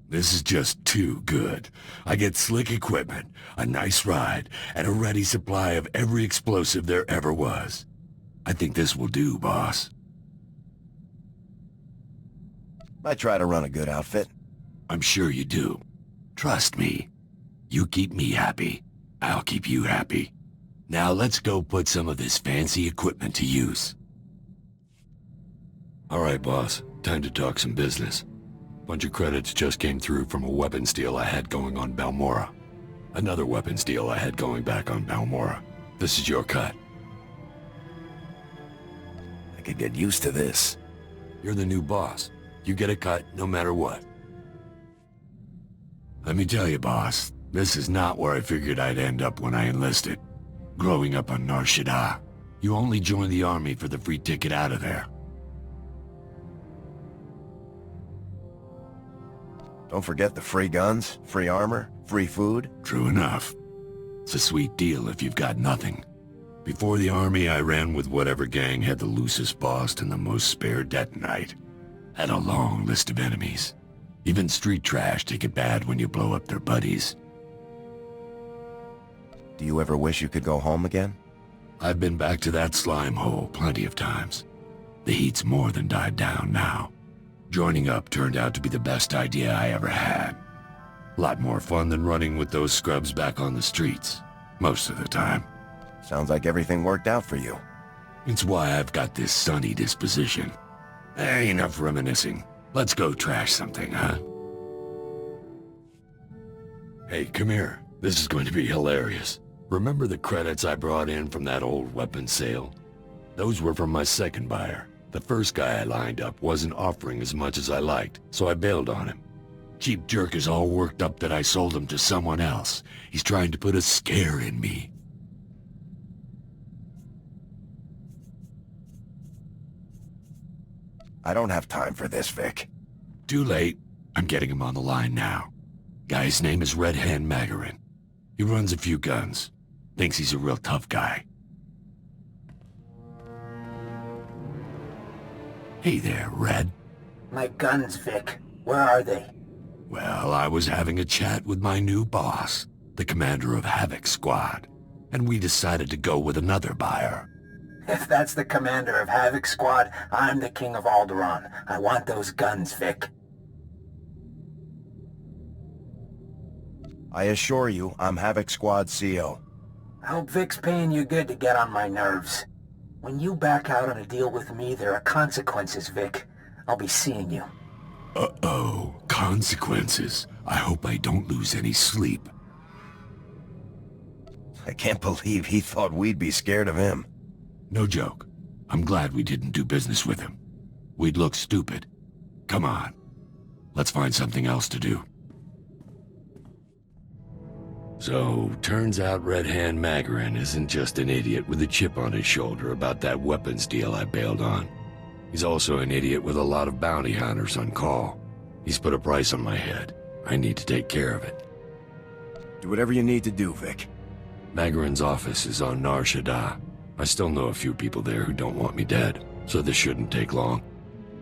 This is just too good. I get slick equipment, a nice ride, and a ready supply of every explosive there ever was. I think this will do, boss. I try to run a good outfit. I'm sure you do. Trust me. You keep me happy, I'll keep you happy. Now let's go put some of this fancy equipment to use. All right, boss. Time to talk some business. Bunch of credits just came through from a weapons deal I had going on Balmora. Another weapons deal I had going back on Balmora. This is your cut. I could get used to this. You're the new boss. You get a cut no matter what. Let me tell you, boss, this is not where I figured I'd end up when I enlisted. Growing up on Nar Shaddaa, you only joined the army for the free ticket out of there. Don't forget the free guns, free armor, free food. True enough. It's a sweet deal if you've got nothing. Before the army, I ran with whatever gang had the loosest boss and the most spare detonite. Had a long list of enemies. Even street trash take it bad when you blow up their buddies. Do you ever wish you could go home again? I've been back to that slime hole plenty of times. The heat's more than died down now. Joining up turned out to be the best idea I ever had. A lot more fun than running with those scrubs back on the streets, most of the time. Sounds like everything worked out for you. It's why I've got this sunny disposition. Enough reminiscing. Let's go trash something, huh? Hey, come here. This is going to be hilarious. Remember the credits I brought in from that old weapons sale? Those were from my second buyer. The first guy I lined up wasn't offering as much as I liked, so I bailed on him. Cheap jerk is all worked up that I sold him to someone else. He's trying to put a scare in me. I don't have time for this, Vic. Too late. I'm getting him on the line now. Guy's name is Red Hand Magarin. He runs a few guns. Thinks he's a real tough guy. Hey there, Red. My guns, Vic. Where are they? Well, I was having a chat with my new boss, the commander of Havoc Squad, and we decided to go with another buyer. If that's the commander of Havoc Squad, I'm the king of Alderaan. I want those guns, Vic. I assure you, I'm Havoc Squad CO. I hope Vic's paying you good to get on my nerves. When you back out on a deal with me, there are consequences, Vic. I'll be seeing you. Uh-oh, consequences. I hope I don't lose any sleep. I can't believe he thought we'd be scared of him. No joke. I'm glad we didn't do business with him. We'd look stupid. Come on. Let's find something else to do. So, turns out Red Hand Magarin isn't just an idiot with a chip on his shoulder about that weapons deal I bailed on. He's also an idiot with a lot of bounty hunters on call. He's put a price on my head. I need to take care of it. Do whatever you need to do, Vic. Magarin's office is on Nar Shaddaa. I still know a few people there who don't want me dead, so this shouldn't take long.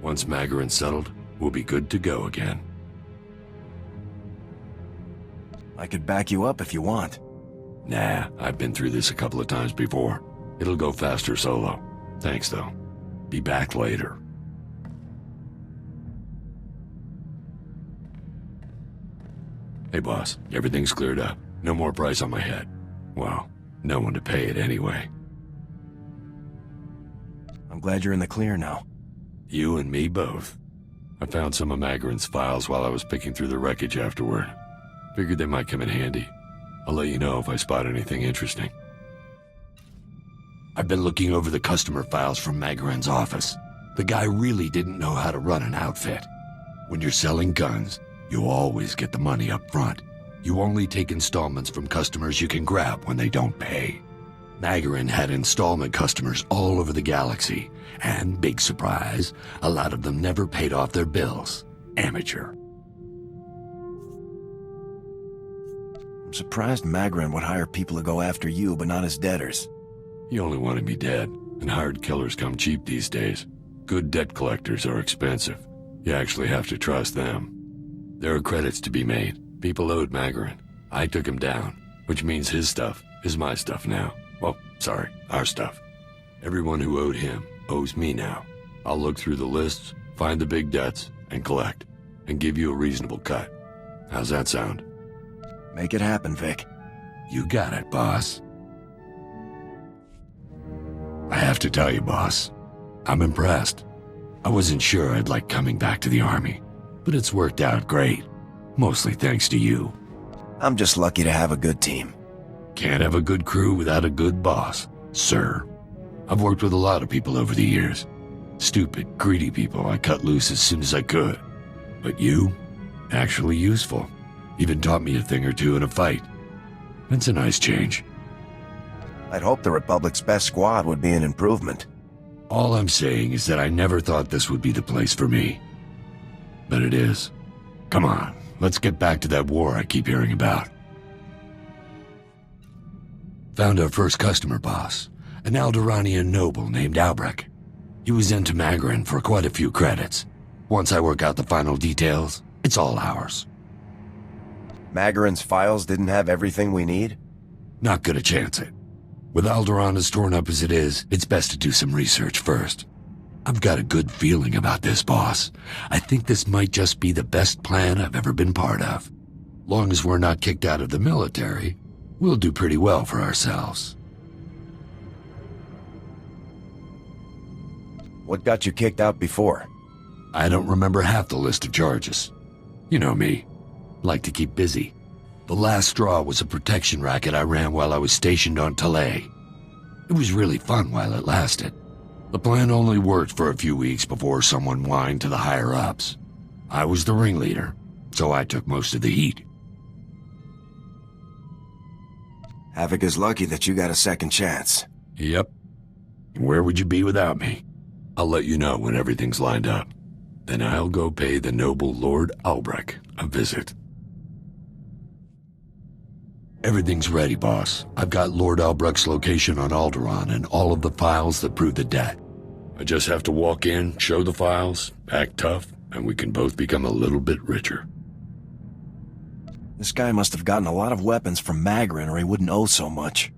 Once Magarin's settled, we'll be good to go again. I could back you up if you want. Nah, I've been through this a couple of times before. It'll go faster solo. Thanks, though. Be back later. Hey, boss. Everything's cleared up. No more price on my head. Well, no one to pay it anyway. I'm glad you're in the clear now. You and me both. I found some of Magarin's files while I was picking through the wreckage afterward. Figured they might come in handy. I'll let you know if I spot anything interesting. I've been looking over the customer files from Magarin's office. The guy really didn't know how to run an outfit. When you're selling guns, you always get the money up front. You only take installments from customers you can grab when they don't pay. Magarin had installment customers all over the galaxy, and, big surprise, a lot of them never paid off their bills. Amateur. I'm surprised Magarin would hire people to go after you, but not his debtors. He only wanted me dead, and hired killers come cheap these days. Good debt collectors are expensive. You actually have to trust them. There are credits to be made. People owed Magarin. I took him down, which means his stuff is my stuff now. Well, sorry, our stuff. Everyone who owed him owes me now. I'll look through the lists, find the big debts, and collect, and give you a reasonable cut. How's that sound? Make it happen, Vic. You got it, boss. I have to tell you, boss, I'm impressed. I wasn't sure I'd like coming back to the Army, but it's worked out great. Mostly thanks to you. I'm just lucky to have a good team. Can't have a good crew without a good boss, sir. I've worked with a lot of people over the years. Stupid, greedy people I cut loose as soon as I could. But you, actually useful. Even taught me a thing or two in a fight. It's a nice change. I'd hope the Republic's best squad would be an improvement. All I'm saying is that I never thought this would be the place for me. But it is. Come on, let's get back to that war I keep hearing about. Found our first customer, boss. An Alderaanian noble named Albrecht. He was into Magarin for quite a few credits. Once I work out the final details, it's all ours. Magarin's files didn't have everything we need? Not gonna chance it. With Alderaan as torn up as it is, it's best to do some research first. I've got a good feeling about this, boss. I think this might just be the best plan I've ever been part of. Long as we're not kicked out of the military, we'll do pretty well for ourselves. What got you kicked out before? I don't remember half the list of charges. You know me. Like to keep busy. The last straw was a protection racket I ran while I was stationed on Talay. It was really fun while it lasted. The plan only worked for a few weeks before someone whined to the higher-ups. I was the ringleader, so I took most of the heat. Havoc is lucky that you got a second chance. Yep. Where would you be without me? I'll let you know when everything's lined up. Then I'll go pay the noble Lord Albrecht a visit. Everything's ready, boss. I've got Lord Albrecht's location on Alderaan and all of the files that prove the debt. I just have to walk in, show the files, act tough, and we can both become a little bit richer. This guy must have gotten a lot of weapons from Magarin or he wouldn't owe so much.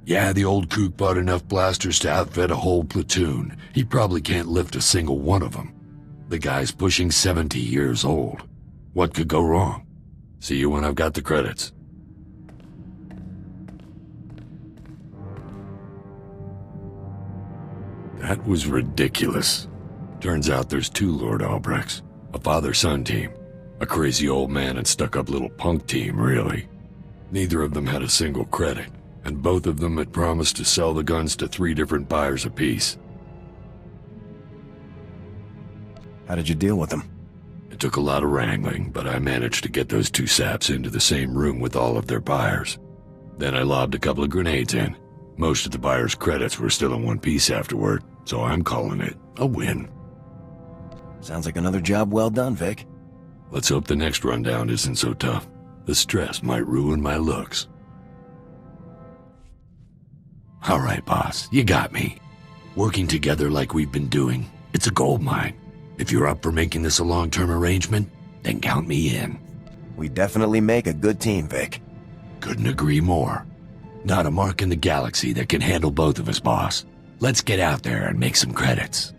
Yeah, the old kook bought enough blasters to outfit a whole platoon. He probably can't lift a single one of them. The guy's pushing 70 years old. What could go wrong? See you when I've got the credits. That was ridiculous. Turns out there's two Lord Albrechts. A father-son team. A crazy old man and stuck-up little punk team, really. Neither of them had a single credit, and both of them had promised to sell the guns to 3 different buyers apiece. How did you deal with them? It took a lot of wrangling, but I managed to get those 2 saps into the same room with all of their buyers. Then I lobbed a couple of grenades in. Most of the buyers' credits were still in one piece afterward, so I'm calling it a win. Sounds like another job well done, Vic. Let's hope the next rundown isn't so tough. The stress might ruin my looks. All right, boss, you got me. Working together like we've been doing, it's a gold mine. If you're up for making this a long-term arrangement, then count me in. We definitely make a good team, Vic. Couldn't agree more. Not a mark in the galaxy that can handle both of us, boss. Let's get out there and make some credits.